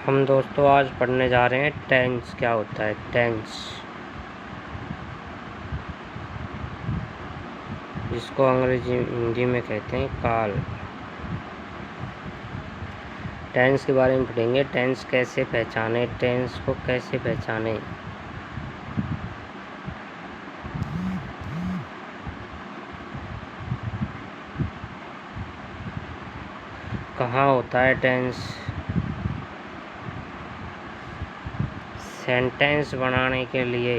हम दोस्तों आज पढ़ने जा रहे हैं टेंस क्या होता है। टेंस, जिसको अंग्रेजी हिंदी में कहते हैं काल। टेंस के बारे में पढ़ेंगे। टेंस कैसे पहचाने, टेंस को कैसे पहचाने। कहाँ होता है टेंस। सेंटेंस बनाने के लिए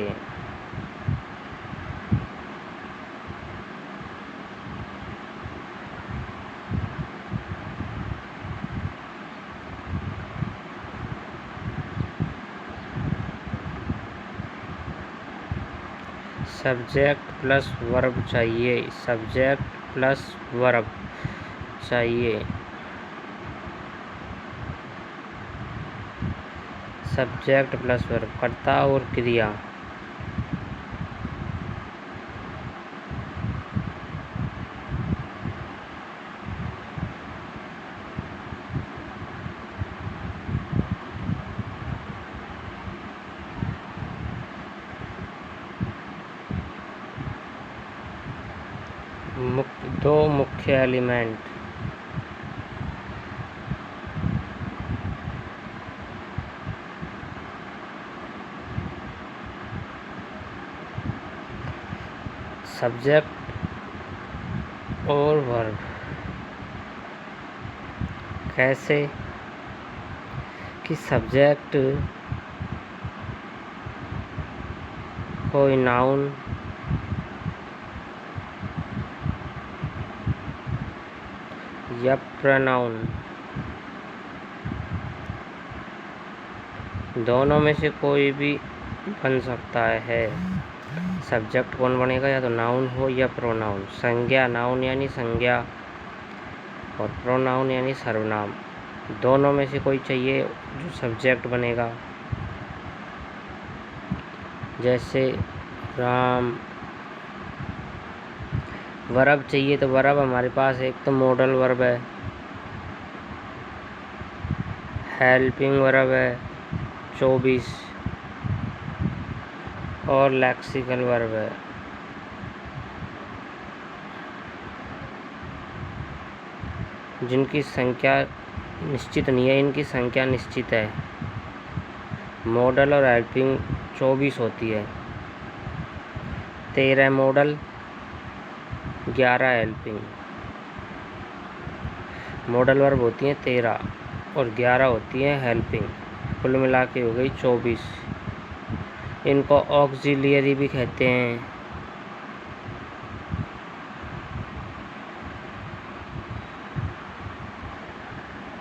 सब्जेक्ट प्लस वर्ब चाहिए। सब्जेक्ट प्लस वर्ब चाहिए। सब्जेक्ट प्लस वर्ब, कर्ता और क्रिया। दो मुख्य एलिमेंट। सब्जेक्ट और वर्ब। कैसे कि सब्जेक्ट कोई नाउन या प्रोनाउन, दोनों में से कोई भी बन सकता है। सब्जेक्ट कौन बनेगा, या तो नाउन हो या प्रोनाउन। संज्ञा, नाउन यानी संज्ञा, और प्रोनाउन यानी सर्वनाम, दोनों में से कोई चाहिए जो सब्जेक्ट बनेगा। जैसे राम। वर्ब चाहिए तो वर्ब हमारे पास एक तो मॉडल वर्ब है, हेल्पिंग वर्ब है 24, और लेक्सिकल वर्ब है। जिनकी संख्या निश्चित नहीं है, इनकी संख्या निश्चित है। मॉडल और हेल्पिंग 24 होती है। 13 मॉडल, 11 हेल्पिंग। मॉडल वर्ब होती हैं 13 और 11 होती हैं हेल्पिंग। कुल मिला के हो गई 24। इनको ऑक्सिलियरी भी कहते हैं।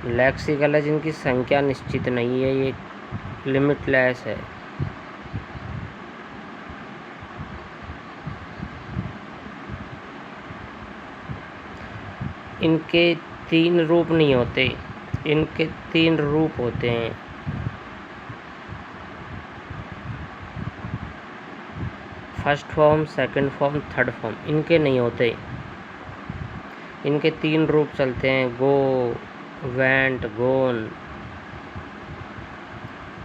लेक्सिकल है जिनकी संख्या निश्चित नहीं है, ये लिमिटलेस है। इनके 3 रूप नहीं होते, इनके 3 रूप होते हैं। First form, second form, third form इनके नहीं होते। इनके 3 रूप चलते हैं। गो, वेंट, गोन।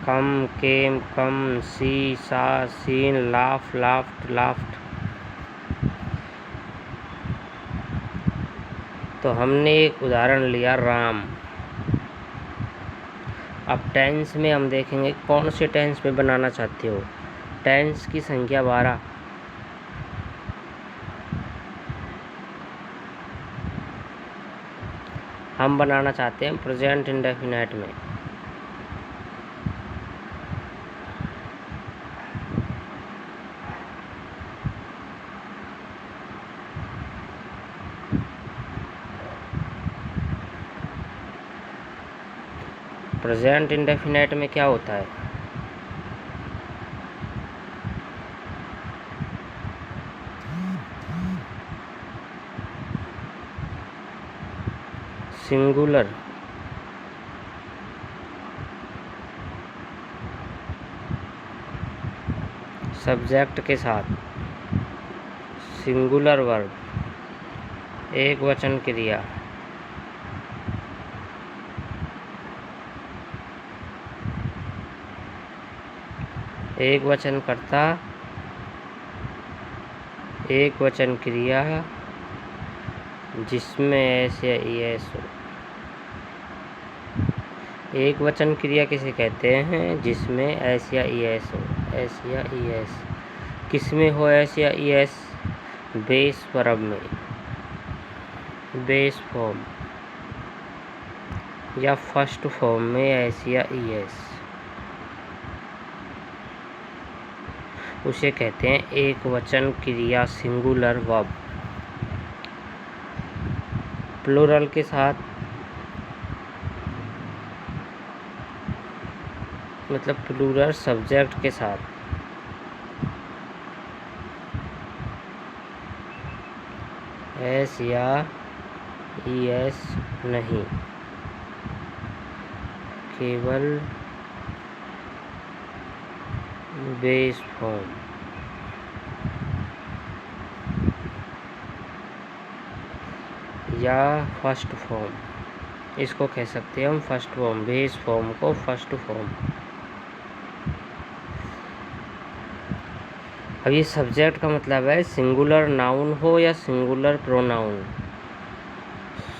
कम, केम, कम। सी, सा, सीन। Laugh, laughed, laughed. तो हमने एक उदाहरण लिया राम। अब टेंस में हम देखेंगे कौन से टेंस में बनाना चाहते हो। टेंस की संख्या 12। हम बनाना चाहते हैं प्रेजेंट इंडेफिनिट में। प्रेजेंट इंडेफिनिट में क्या होता है, सिंगुलर सब्जेक्ट के साथ, सिंगुलर वर्ब, एक वचन क्रिया। एक वचन कर्ता, एक वचन क्रिया जिसमें एस या ईएस हो। एक वचन क्रिया किसे कहते हैं? जिसमें एस या ईएस हो। एस या ईएस किस में हो? एस या ईएस बेस वर्ब में, बेस फॉर्म या फर्स्ट फॉर्म में एस या ईएस, उसे कहते हैं एक वचन क्रिया सिंगुलर वर्ब। प्लूरल के साथ मतलब प्लूरल सब्जेक्ट के साथ एस या ईएस नहीं, केवल बेस फॉर्म या फर्स्ट फॉर्म, इसको कह सकते हैं हम फर्स्ट फॉर्म, बेस फॉर्म को फर्स्ट फॉर्म। अब ये सब्जेक्ट का मतलब है सिंगुलर नाउन हो या सिंगुलर प्रोनाउन।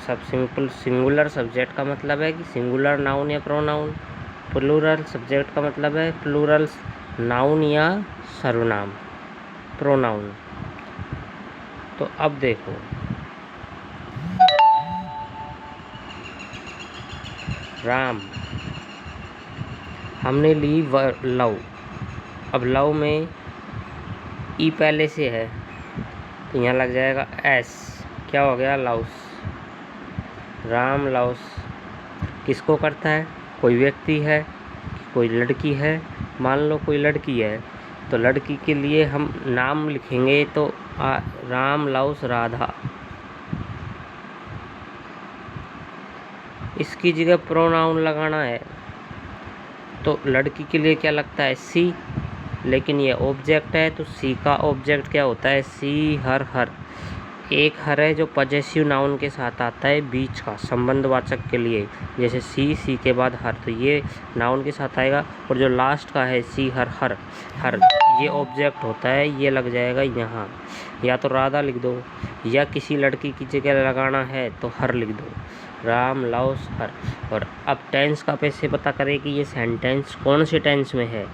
सब सिंपल सिंगुलर सब्जेक्ट का मतलब है कि सिंगुलर नाउन या प्रोनाउन। प्लूरल सब्जेक्ट का मतलब है प्लूरल नाउन या सर्वनाम, प्रोनाउन। तो अब देखो, राम, हमने ली लव। अब लव में ई पहले से है तो यहाँ लग जाएगा एस, क्या हो गया? लव्स। राम लव्स किसको करता है? कोई व्यक्ति है, कोई लड़की है। मान लो कोई लड़की है तो लड़की के लिए हम नाम लिखेंगे तो राम लव्स राधा। इसकी जगह प्रोनाउन लगाना है तो लड़की के लिए क्या लगता है? सी, लेकिन ये ऑब्जेक्ट है तो सी का ऑब्जेक्ट क्या होता है? सी, हर। हर एक हर है जो पजेसिव नाउन के साथ आता है, बीच का संबंधवाचक के लिए, जैसे सी, सी के बाद हर, तो ये नाउन के साथ आएगा। और जो लास्ट का है सी, हर, हर, हर, ये ऑब्जेक्ट होता है, ये लग जाएगा यहाँ। या तो राधा लिख दो, या किसी लड़की की जगह लगाना है तो हर लिख दो, राम लव्स हर। और अब टेंस का पैसे पता करें कि ये सेंटेंस कौन से टेंस में है,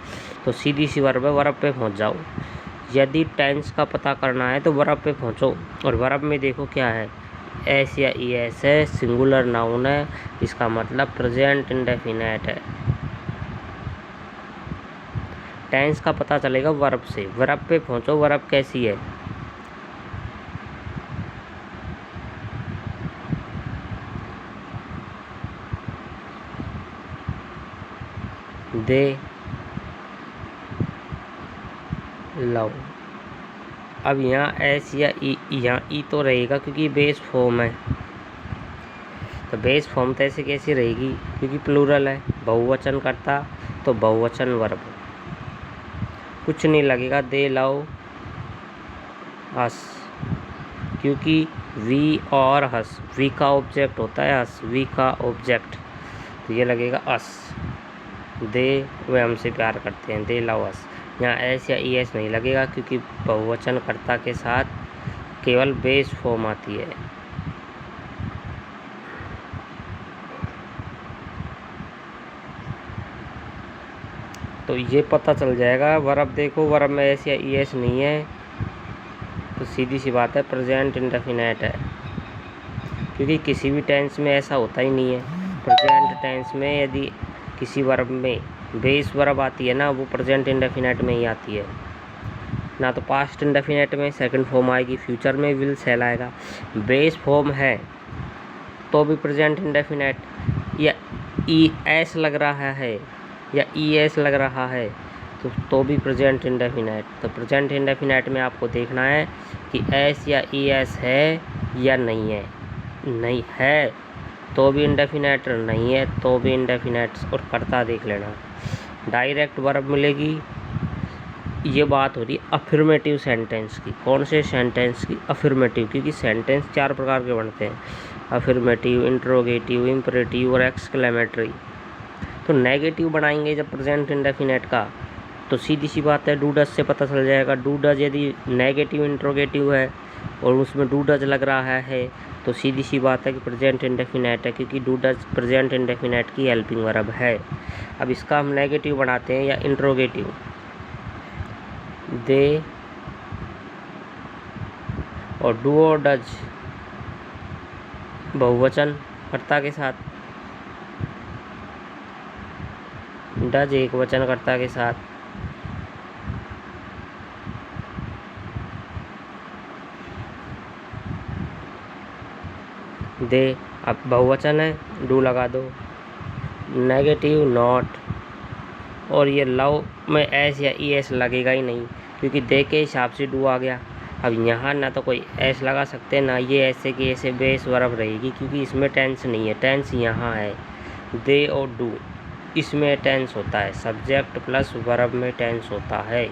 तो सीधी सी वर्ब है, वर्ब पे पहुँच जाओ। यदि टेंस का पता करना है तो वर्ब पे पहुँचो, और वर्ब में देखो क्या है? एस या ई एस है, सिंगुलर नाउन है, इसका मतलब प्रेजेंट इंडेफिनिट है। टेंस का पता चलेगा वर्ब से, वर्ब पे पहुँचो। वर्ब कैसी है? दे लव। अब यहाँ एस या ई, यहाँ ई तो रहेगा क्योंकि बेस फॉर्म है, तो बेस फॉर्म तो ऐसे कैसी रहेगी? क्योंकि प्लूरल है, बहुवचन करता तो बहुवचन वर्ब, कुछ नहीं लगेगा। दे लव हस, क्योंकि वी और हस, वी का ऑब्जेक्ट होता है हस, वी का ऑब्जेक्ट, तो ये लगेगा अस। दे वे हमसे प्यार करते हैं, दे लव अस। यहाँ एस या ई एस नहीं लगेगा क्योंकि बहुवचन कर्ता के साथ केवल बेस फॉर्म आती है। तो ये पता चल जाएगा। वर्ब देखो, वर्ब में एस या ई एस नहीं है तो सीधी सी बात है प्रेजेंट इंडेफिनिट है, क्योंकि किसी भी टेंस में ऐसा होता ही नहीं है। प्रेजेंट टेंस में यदि किसी वर्ब में बेस वर्ब आती है ना, वो प्रेजेंट इंडेफिनिट में ही आती है, ना तो पास्ट इंडेफिनिट में सेकंड फॉर्म आएगी, फ्यूचर में विल सेल आएगा। बेस फॉर्म है तो भी प्रेजेंट इंडेफिनिट, या ई एस लग रहा है या ई एस लग रहा है तो भी प्रेजेंट इंडेफिनिट। तो प्रेजेंट इंडेफिनिट में आपको देखना है कि एस या ई एस है या नहीं है। नहीं है तो भी इंडेफिनिट, नहीं है तो भी इंडेफिनिट, और कर्ता देख लेना। डायरेक्ट वर्ब मिलेगी। ये बात हो रही है अफर्मेटिव सेंटेंस की। कौन से सेंटेंस की? अफर्मेटिव, क्योंकि सेंटेंस 4 प्रकार के बनते हैं, अफर्मेटिव, इंट्रोगेटिव, इम्परेटिव और एक्सक्लेमेटरी। तो नेगेटिव बनाएंगे जब प्रेजेंट इंडेफिनिट का तो सीधी सी बात है, डू डज से पता चल जाएगा। डू डज यदि नेगेटिव इंट्रोगेटिव है और उसमें डू डज लग रहा है तो सीधी सी बात है कि प्रेजेंट इंडेफिनाइट है, क्योंकि डू डज प्रेजेंट इंडेफिनाइट की हेल्पिंग वर्ब है। अब इसका हम नेगेटिव बनाते हैं या इंट्रोगेटिव। दे और डू और डज बहुवचन कर्ता के साथ, डज एक वचन कर्ता के साथ, दे अब बहुवचन है, डू लगा दो। नेगेटिव नॉट, और ये लव में एस या ई एस लगेगा ही नहीं, क्योंकि दे के हिसाब से डू आ गया। अब यहाँ ना तो कोई एस लगा सकते ना ये ऐसे कि ऐसे बेस वर्ब रहेगी, क्योंकि इसमें टेंस नहीं है, टेंस यहाँ है। दे और डू इसमें टेंस होता है, सब्जेक्ट प्लस वर्ब में टेंस होता है।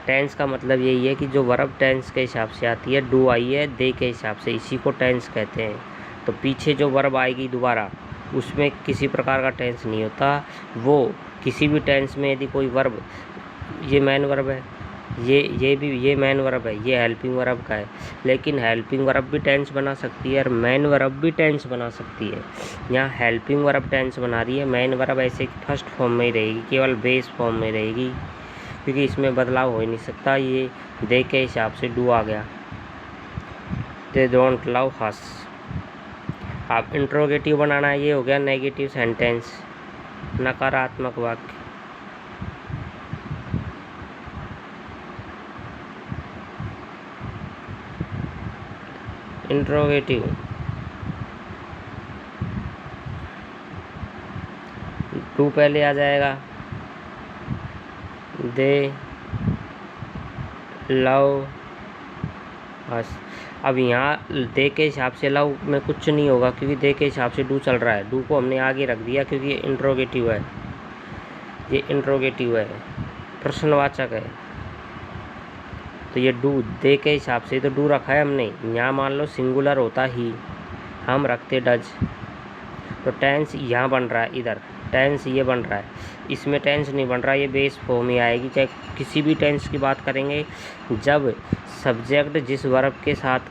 टेंस का मतलब यही है कि जो वर्ब टेंस के हिसाब से आती है, डू आई है दे के हिसाब से, इसी को टेंस कहते हैं। तो पीछे जो वर्ब आएगी दोबारा उसमें किसी प्रकार का टेंस नहीं होता। वो किसी भी टेंस में यदि कोई वर्ब, ये मेन वर्ब है, ये मेन वर्ब है, ये हेल्पिंग वर्ब का है, लेकिन हेल्पिंग वर्ब भी टेंस बना सकती है और मेन वर्ब भी टेंस बना सकती है। यहाँ हेल्पिंग वर्ब टेंस बना रही है, मेन वर्ब ऐसे फर्स्ट फॉर्म में ही रहेगी, केवल बेस फॉर्म में रहेगी, क्योंकि इसमें बदलाव हो ही नहीं सकता। ये दे के हिसाब से डू आ गया। दे डोंट लव हस। अब इंट्रोगेटिव बनाना है, ये हो गया नेगेटिव सेंटेंस, नकारात्मक वाक्य। इंट्रोगेटिव टू पहले आ जाएगा। दे लव हस। अब यहाँ दे के हिसाब से लव में कुछ नहीं होगा, क्योंकि दे के हिसाब से डू चल रहा है। डू को हमने आगे रख दिया क्योंकि ये इंट्रोगेटिव है, ये इंट्रोगेटिव है, प्रश्नवाचक है। तो ये डू दे के हिसाब से तो डू रखा है हमने। यहाँ मान लो सिंगुलर होता ही, हम रखते डज, तो टेंस यहाँ बन रहा है, इधर टेंस ये बन रहा है, इसमें टेंस नहीं बन रहा, ये बेस फॉर्म में आएगी। चाहे किसी भी टेंस की बात करेंगे, जब सब्जेक्ट जिस वर्ब के साथ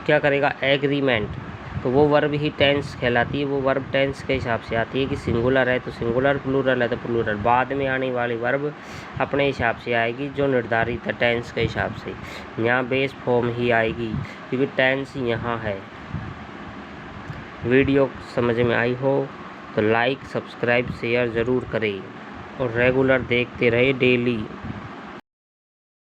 क्या करेगा, एग्रीमेंट, तो वो वर्ब ही टेंस कहलाती है। वो वर्ब टेंस के हिसाब से आती है कि सिंगुलर है तो सिंगुलर, प्लूरल है तो प्लूरल। बाद में आने वाली वर्ब अपने हिसाब से आएगी जो निर्धारित है टेंस के हिसाब से। यहाँ बेस फॉर्म ही आएगी क्योंकि टेंस यहाँ है। वीडियो समझ में आई हो तो लाइक सब्सक्राइब शेयर ज़रूर करें और रेगुलर देखते रहे डेली।